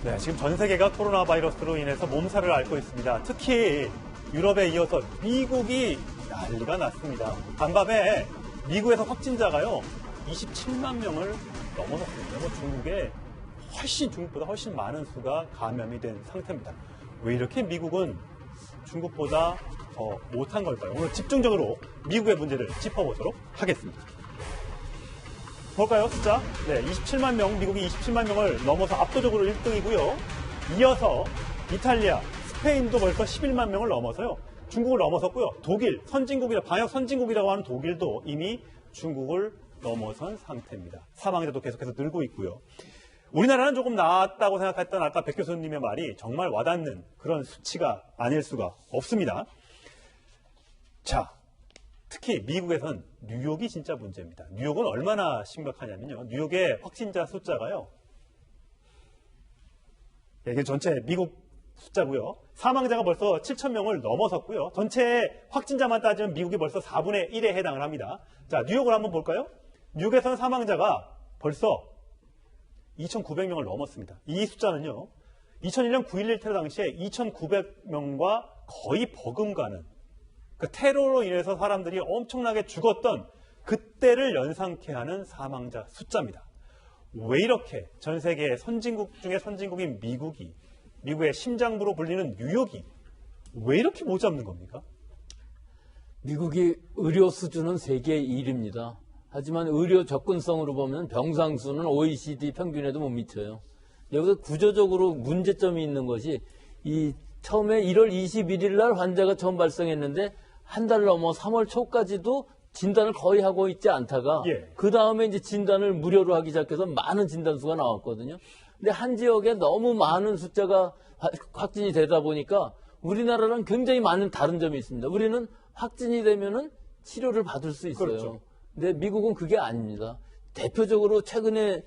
네, 지금 전 세계가 코로나 바이러스로 인해서 몸살을 앓고 있습니다. 특히 유럽에 이어서 미국이 난리가 났습니다. 간밤에 미국에서 확진자가요 27만 명을 넘어섰습니다. 중국에 중국보다 훨씬 많은 수가 감염이 된 상태입니다. 왜 이렇게 미국은 중국보다 더 못한 걸까요? 오늘 집중적으로 미국의 문제를 짚어보도록 하겠습니다. 볼까요? 숫자. 네, 27만 명, 미국이 27만 명을 넘어서 압도적으로 1등이고요. 이어서 이탈리아, 스페인도 벌써 11만 명을 넘어서요. 중국을 넘어섰고요. 독일, 방역 선진국이라고 하는 독일도 이미 중국을 넘어선 상태입니다. 사망자도 계속해서 늘고 있고요. 우리나라는 조금 나았다고 생각했던 아까 백 교수님의 말이 정말 와닿는 그런 수치가 아닐 수가 없습니다. 자, 특히 미국에선 뉴욕이 진짜 문제입니다. 뉴욕은 얼마나 심각하냐면요. 뉴욕의 확진자 숫자가요. 이게 전체 미국 숫자고요. 사망자가 벌써 7천 명을 넘어섰고요. 전체 확진자만 따지면 미국이 벌써 4분의 1에 해당을 합니다. 자, 뉴욕을 한번 볼까요? 뉴욕에서는 사망자가 벌써 2,900명을 넘었습니다. 이 숫자는요. 2001년 9.11 테러 당시에 2,900명과 거의 버금가는 그 테러로 인해서 사람들이 엄청나게 죽었던 그때를 연상케 하는 사망자 숫자입니다. 왜 이렇게 전 세계의 선진국 중에 선진국인 미국의 심장부로 불리는 뉴욕이 왜 이렇게 못 잡는 겁니까? 미국이 의료 수준은 세계 1위입니다. 하지만 의료 접근성으로 보면 병상수는 OECD 평균에도 못 미쳐요. 여기서 구조적으로 문제점이 있는 것이 처음에 1월 21일 날 환자가 처음 발생했는데 한 달 넘어 3월 초까지도 진단을 거의 하고 있지 않다가 그 다음에 이제 진단을 무료로 하기 시작해서 많은 진단수가 나왔거든요. 근데 한 지역에 너무 많은 숫자가 확진이 되다 보니까 우리나라랑 굉장히 많은 다른 점이 있습니다. 우리는 확진이 되면은 치료를 받을 수 있어요. 그렇죠. 근데 미국은 그게 아닙니다. 대표적으로 최근에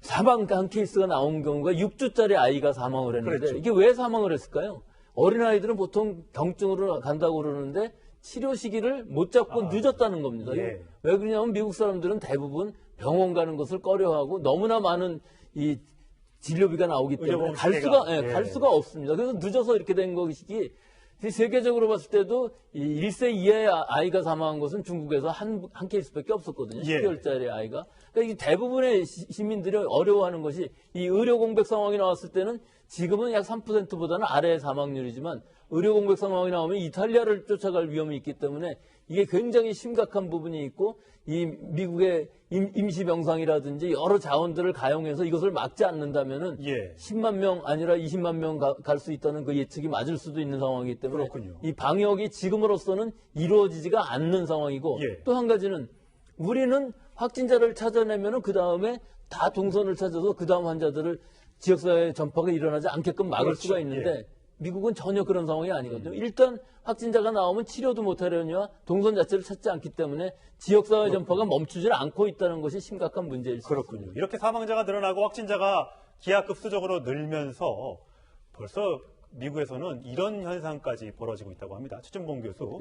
사망한 케이스가 나온 경우가 6주짜리 아이가 사망을 했는데 그렇죠. 이게 왜 사망을 했을까요? 어린아이들은 보통 경증으로 간다고 그러는데 치료 시기를 못 잡고 늦었다는 겁니다. 예. 왜 그러냐면 미국 사람들은 대부분 병원 가는 것을 꺼려하고 너무나 많은 이 진료비가 나오기 때문에 갈 수가 없습니다. 그래서 늦어서 이렇게 된 것이기 세계적으로 봤을 때도 1세 이하의 아이가 사망한 것은 중국에서 한 케이스밖에 없었거든요. 10개월짜리 아이가. 그러니까 이 대부분의 시민들이 어려워하는 것이 이 의료 공백 상황이 나왔을 때는 지금은 약 3%보다는 아래의 사망률이지만 의료 공백 상황이 나오면 이탈리아를 쫓아갈 위험이 있기 때문에 이게 굉장히 심각한 부분이 있고 이 미국의 임시병상이라든지 여러 자원들을 가용해서 이것을 막지 않는다면은 10만 명 아니라 20만 명 갈 수 있다는 그 예측이 맞을 수도 있는 상황이기 때문에 그렇군요. 이 방역이 지금으로서는 이루어지지가 않는 상황이고 또 한 가지는 우리는 확진자를 찾아내면은 그 다음에 다 동선을 찾아서 그 다음 환자들을 지역사회 전파가 일어나지 않게끔 막을 수가 있는데 미국은 전혀 그런 상황이 아니거든요. 일단 확진자가 나오면 치료도 못하려니와 동선 자체를 찾지 않기 때문에 지역사회 전파가 멈추질 않고 있다는 것이 심각한 문제일 수 있습니다. 이렇게 사망자가 늘어나고 확진자가 기하급수적으로 늘면서 벌써 미국에서는 이런 현상까지 벌어지고 있다고 합니다. 최준봉 교수.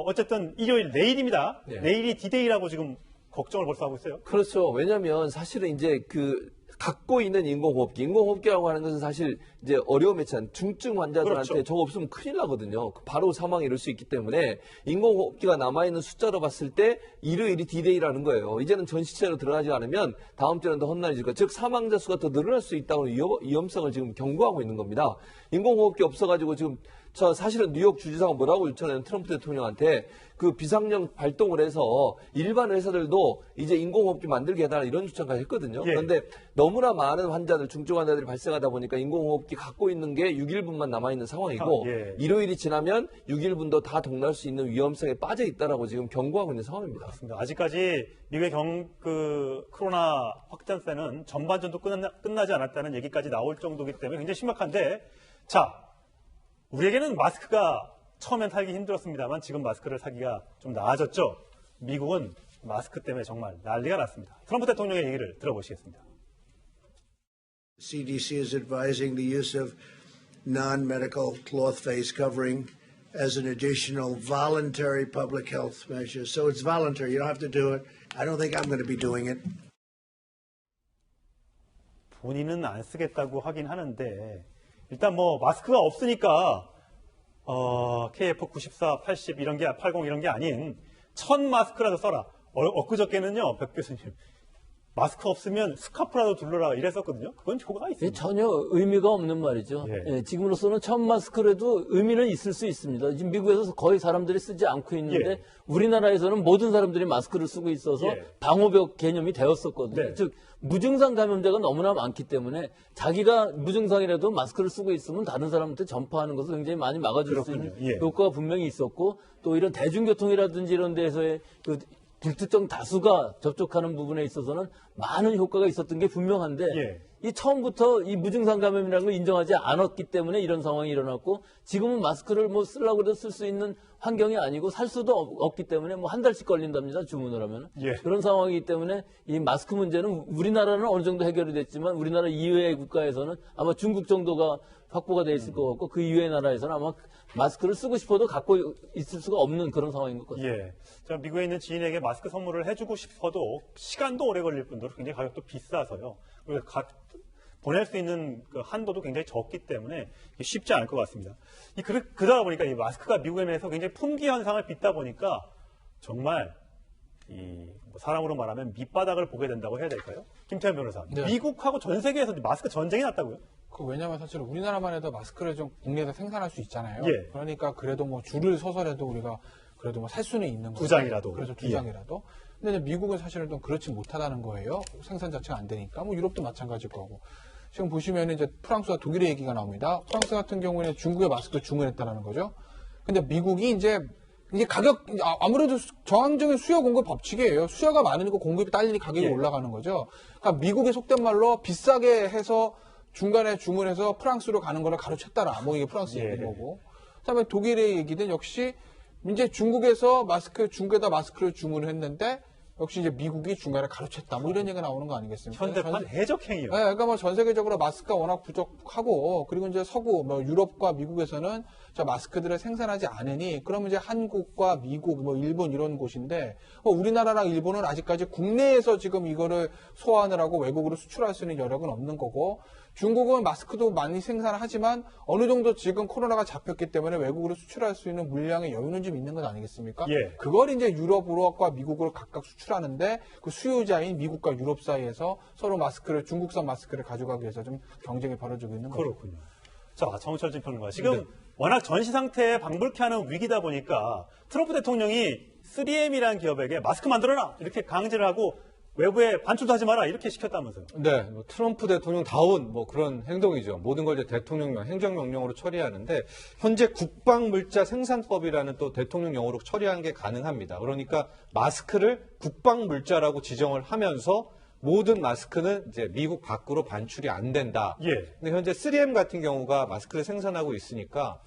어쨌든 일요일 내일입니다. 내일이 디데이라고 지금 걱정을 벌써 하고 있어요. 그렇죠. 왜냐하면 사실은 이제 갖고 있는 인공호흡기라고 하는 것은 사실 이제 어려움에 처한 중증 환자들한테 저거 없으면 큰일 나거든요. 바로 사망이 이럴 수 있기 때문에 인공호흡기가 남아있는 숫자로 봤을 때 일요일이 디데이라는 거예요. 이제는 전시체로 들어가지 않으면 다음 주에는 더 험난해질 거예요. 즉 사망자 수가 더 늘어날 수 있다는 위험성을 지금 경고하고 있는 겁니다. 인공호흡기 없어가지고 지금 사실은 뉴욕 주지사가 뭐라고 요청하는 트럼프 대통령한테 그 비상령 발동을 해서 일반 회사들도 이제 인공호흡기 만들게 해달라 이런 요청까지 했거든요. 그런데 너무나 많은 중증 환자들이 발생하다 보니까 인공호흡기 갖고 있는 게 6일분만 남아있는 상황이고 일요일이 지나면 6일분도 다 동날 수 있는 위험성에 빠져 있다라고 지금 경고하고 있는 상황입니다. 그렇습니다. 아직까지 미국의 코로나 확산세는 전반전도 끝나지 않았다는 얘기까지 나올 정도이기 때문에 굉장히 심각한데 우리에게는 마스크가 처음엔 살기 힘들었습니다만 지금 마스크를 사기가 좀 나아졌죠. 미국은 마스크 때문에 정말 난리가 났습니다. 트럼프 대통령의 얘기를 들어보시겠습니다. CDC is advising the use of non-medical cloth face covering as an additional voluntary public health measure. So it's voluntary. You don't have to do it. I don't think I'm going to be doing it. 본인은 안 쓰겠다고 하긴 하는데 일단 뭐 마스크가 없으니까 KF94, 80 이런 게 80 이런 게 아닌 1000 마스크라도 써라. 엊그저께는요, 백 교수님 마스크 없으면 스카프라도 둘러라 이랬었거든요. 그건 효과가 있습니다. 전혀 의미가 없는 말이죠. 예. 예, 지금으로서는 1000 마스크라도 의미는 있을 수 있습니다. 지금 미국에서 거의 사람들이 쓰지 않고 있는데 예. 우리나라에서는 모든 사람들이 마스크를 쓰고 있어서 예. 방호벽 개념이 되었었거든요. 네. 즉 무증상 감염자가 너무나 많기 때문에 자기가 무증상이라도 마스크를 쓰고 있으면 다른 사람한테 전파하는 것을 굉장히 많이 막아줄 수 있는 그렇군요. 예. 효과가 분명히 있었고 또 이런 대중교통이라든지 이런 데서의 그 불특정 다수가 접촉하는 부분에 있어서는 많은 효과가 있었던 게 분명한데 예. 이 처음부터 이 무증상 감염이라는 걸 인정하지 않았기 때문에 이런 상황이 일어났고 지금은 마스크를 뭐 쓰려고 해도 쓸 수 있는 환경이 아니고 살 수도 없기 때문에 뭐 한 달씩 걸린답니다. 주문을 하면. 예. 그런 상황이기 때문에 이 마스크 문제는 우리나라는 어느 정도 해결이 됐지만 우리나라 이외의 국가에서는 아마 중국 정도가 확보가 돼 있을 것 같고 그 이외의 나라에서는 아마 마스크를 쓰고 싶어도 갖고 있을 수가 없는 그런 상황인 것 같습니다. 예. 저 미국에 있는 지인에게 마스크 선물을 해주고 싶어도 시간도 오래 걸릴 뿐더러 굉장히 가격도 비싸서요. 그리고 보낼 수 있는 그 한도도 굉장히 적기 때문에 쉽지 않을 것 같습니다. 그러다 보니까 이 마스크가 미국에 내에서 굉장히 품귀 현상을 빚다 보니까 정말 사람으로 말하면 밑바닥을 보게 된다고 해야 될까요? 김태현 변호사. 네. 미국하고 전 세계에서 마스크 전쟁이 났다고요? 왜냐하면 사실 우리나라만 해도 마스크를 좀 국내에서 생산할 수 있잖아요. 예. 그러니까 그래도 뭐 줄을 서서라도 우리가 그래도 뭐 살 수는 있는 거죠. 2장이라도. 그래서 예. 2장이라도. 근데 이제 미국은 사실은 좀 그렇지 못하다는 거예요. 생산 자체가 안 되니까. 뭐 유럽도 마찬가지일 거고. 지금 보시면 이제 프랑스와 독일의 얘기가 나옵니다. 프랑스 같은 경우에는 중국의 마스크를 주문했다는 거죠. 근데 미국이 이제 가격, 아무래도 저항적인 수요 공급 법칙이에요. 수요가 많으니까 공급이 딸리니 가격이 예. 올라가는 거죠. 그러니까 미국의 속된 말로 비싸게 해서 중간에 주문해서 프랑스로 가는 거를 가로챘다라. 뭐 이게 프랑스 예. 얘기인 거고. 그다음에 독일의 얘기는 역시 이제 중국에서 중국에다 마스크를 주문을 했는데 역시 이제 미국이 중간에 가로챘다. 뭐 이런 얘기가 나오는 거 아니겠습니까? 현대판 해적행위요. 네, 그러니까 뭐 전 세계적으로 마스크가 워낙 부족하고 그리고 이제 서구 뭐 유럽과 미국에서는 저 마스크들을 생산하지 않으니 그러면 이제 한국과 미국 뭐 일본 이런 곳인데 우리나라랑 일본은 아직까지 국내에서 지금 이거를 소화하느라고 외국으로 수출할 수 있는 여력은 없는 거고 중국은 마스크도 많이 생산하지만 어느 정도 지금 코로나가 잡혔기 때문에 외국으로 수출할 수 있는 물량의 여유는 좀 있는 것 아니겠습니까? 예. 그걸 이제 유럽과 미국으로 각각 수출하는데 그 수요자인 미국과 유럽 사이에서 서로 중국산 마스크를 가져가기 위해서 좀 경쟁이 벌어지고 있는 거죠. 그렇군요. 자, 정철진 평론가. 지금 워낙 전시 상태에 방불케 하는 위기다 보니까 트럼프 대통령이 3M이라는 기업에게 마스크 만들어라! 이렇게 강제를 하고 외부에 반출도 하지 마라! 이렇게 시켰다면서요. 네, 뭐 트럼프 대통령다운 뭐 그런 행동이죠. 모든 걸 이제 대통령령, 행정명령으로 처리하는데 현재 국방물자 생산법이라는 또 대통령령으로 처리하는 게 가능합니다. 그러니까 마스크를 국방물자라고 지정을 하면서 모든 마스크는 이제 미국 밖으로 반출이 안 된다. 예. 근데 현재 3M 같은 경우가 마스크를 생산하고 있으니까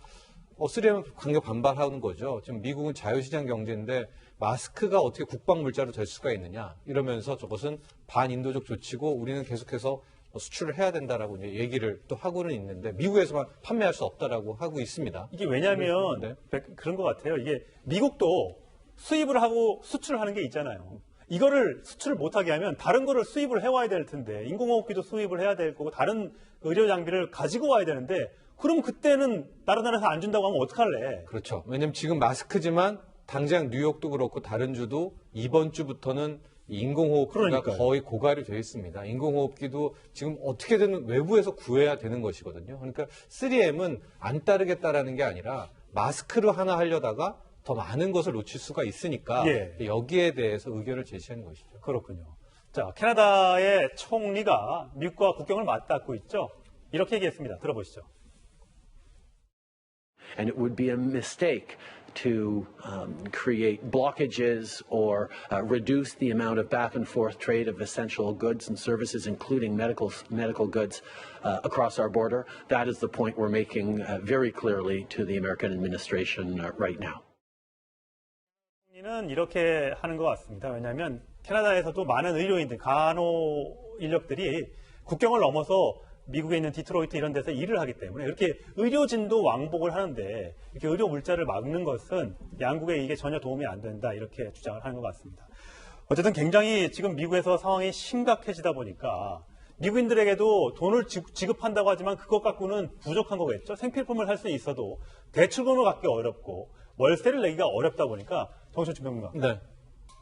3M은 강력 반발하는 거죠. 지금 미국은 자유시장 경제인데 마스크가 어떻게 국방물자로 될 수가 있느냐 이러면서 저것은 반인도적 조치고 우리는 계속해서 수출을 해야 된다라고 이제 얘기를 또 하고는 있는데 미국에서만 판매할 수 없다라고 하고 있습니다. 이게 왜냐하면 그런 것 같아요. 이게 미국도 수입을 하고 수출을 하는 게 있잖아요. 이거를 수출을 못하게 하면 다른 거를 수입을 해와야 될 텐데 인공호흡기도 수입을 해야 될 거고 다른 의료 장비를 가지고 와야 되는데 그럼 그때는 다른 나라에서 안 준다고 하면 어떡할래? 그렇죠. 왜냐하면 지금 마스크지만 당장 뉴욕도 그렇고 다른 주도 이번 주부터는 인공호흡기가 그러니까요. 거의 고갈이 되어 있습니다. 인공호흡기도 지금 어떻게든 외부에서 구해야 되는 것이거든요. 그러니까 3M은 안 따르겠다라는 게 아니라 마스크를 하나 하려다가 더 많은 것을 놓칠 수가 있으니까 예. 여기에 대해서 의견을 제시한 것이죠. 그렇군요. 자, 캐나다의 총리가 미국과 국경을 맞닿고 있죠. 이렇게 얘기했습니다. 들어보시죠. And it would be a mistake to create blockages or reduce the amount of back and forth trade of essential goods and services, including medical goods, across our border. That is the point we're making very clearly to the American administration right now. 총리는 이렇게 하는 것 같습니다. 왜냐하면 캐나다에서도 많은 의료인들, 간호 인력들이 국경을 넘어서 미국에 있는 디트로이트 이런 데서 일을 하기 때문에 이렇게 의료진도 왕복을 하는데 이렇게 의료 물자를 막는 것은 양국에 이게 전혀 도움이 안 된다 이렇게 주장을 하는 것 같습니다. 어쨌든 굉장히 지금 미국에서 상황이 심각해지다 보니까 미국인들에게도 돈을 지급한다고 하지만 그것 갖고는 부족한 거겠죠. 생필품을 살 수 있어도 대출금을 갖기 어렵고 월세를 내기가 어렵다 보니까 정철춘 평론가 네.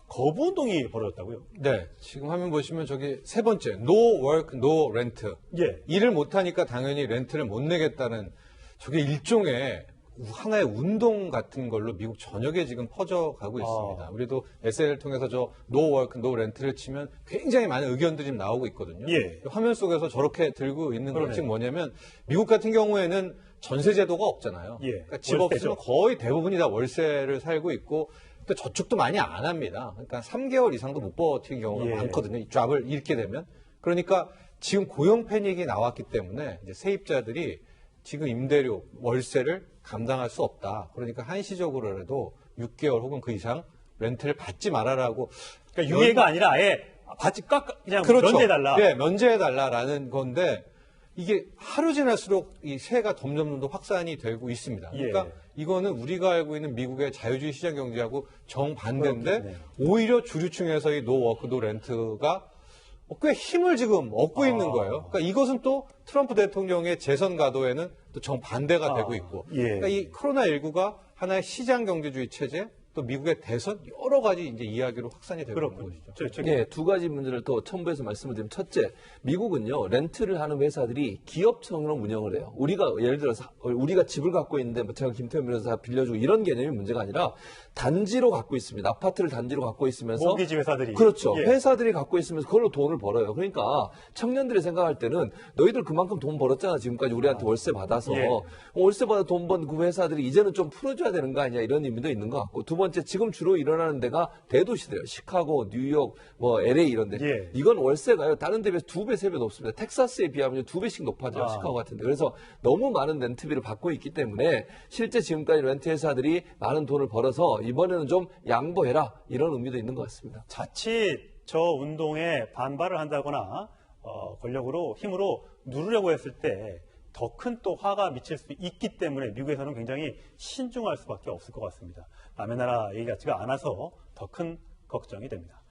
거부 운동이 벌어졌다고요? 네. 지금 화면 보시면 저기 세 번째, no work, no rent. 예. 일을 못하니까 당연히 렌트를 못 내겠다는 저게 일종의 하나의 운동 같은 걸로 미국 전역에 지금 퍼져가고 있습니다. 우리도 SNS를 통해서 저 no work, no rent를 치면 굉장히 많은 의견들이 지금 나오고 있거든요. 예. 화면 속에서 저렇게 들고 있는 그러네요. 것이 뭐냐면 미국 같은 경우에는 전세 제도가 없잖아요. 예. 그러니까 집 월세죠. 없으면 거의 대부분이 다 월세를 살고 있고 또 저축도 많이 안 합니다. 그러니까 3개월 이상도 못 버티는 경우가 예. 많거든요. 이 잡을 잃게 되면. 그러니까 지금 고용 패닉이 나왔기 때문에 이제 세입자들이 지금 임대료, 월세를 감당할 수 없다. 그러니까 한시적으로라도 6개월 혹은 그 이상 렌트를 받지 말아라고. 그러니까 유예가 아니라 아예 받지 그냥 그렇죠. 면제해달라. 네, 면제해달라라는 건데 이게 하루 지날수록 이 세가 점점 더 확산이 되고 있습니다. 그러니까 예. 이거는 우리가 알고 있는 미국의 자유주의 시장 경제하고 정반대인데 그렇겠네요. 오히려 주류층에서 이 노 워크, 노 렌트가 꽤 힘을 지금 얻고 있는 거예요. 그러니까 이것은 또 트럼프 대통령의 재선 가도에는 또 정반대가 되고 있고. 예. 그러니까 이 코로나19가 하나의 시장 경제주의 체제 또 미국의 대선 여러 가지 이제 이야기로 확산이 되고 있는 그렇군요. 것이죠. 예, 두 가지 문제를 또 첨부해서 말씀을 드리면 첫째, 미국은요 렌트를 하는 회사들이 기업형으로 운영을 해요. 우리가 예를 들어서 우리가 집을 갖고 있는데 뭐 제가 김태현 변호사 빌려주고 이런 개념이 문제가 아니라 단지로 갖고 있습니다. 아파트를 단지로 갖고 있으면서 모기지 회사들이. 그렇죠. 예. 회사들이 갖고 있으면서 그걸로 돈을 벌어요. 그러니까 청년들이 생각할 때는 너희들 그만큼 돈 벌었잖아. 지금까지 우리한테 월세 받아서 예. 월세 받아 돈 번 그 회사들이 이제는 좀 풀어줘야 되는 거 아니야 이런 의미도 있는 것 같고 두 번째 지금 주로 일어나는 데가 대도시들이에요. 시카고, 뉴욕, 뭐 LA 이런 데. 예. 이건 월세가요. 다른 데 비해서 2배, 3배 높습니다. 텍사스에 비하면 2배씩 높아져요. 시카고 같은 데. 그래서 너무 많은 렌트비를 받고 있기 때문에 실제 지금까지 렌트 회사들이 많은 돈을 벌어서 이번에는 좀 양보해라. 이런 의미도 있는 것 같습니다. 자칫 저 운동에 반발을 한다거나 권력으로 힘으로 누르려고 했을 때 더 큰 또 화가 미칠 수 있기 때문에 미국에서는 굉장히 신중할 수밖에 없을 것 같습니다. 남의 나라 얘기 같지가 않아서 더 큰 걱정이 됩니다.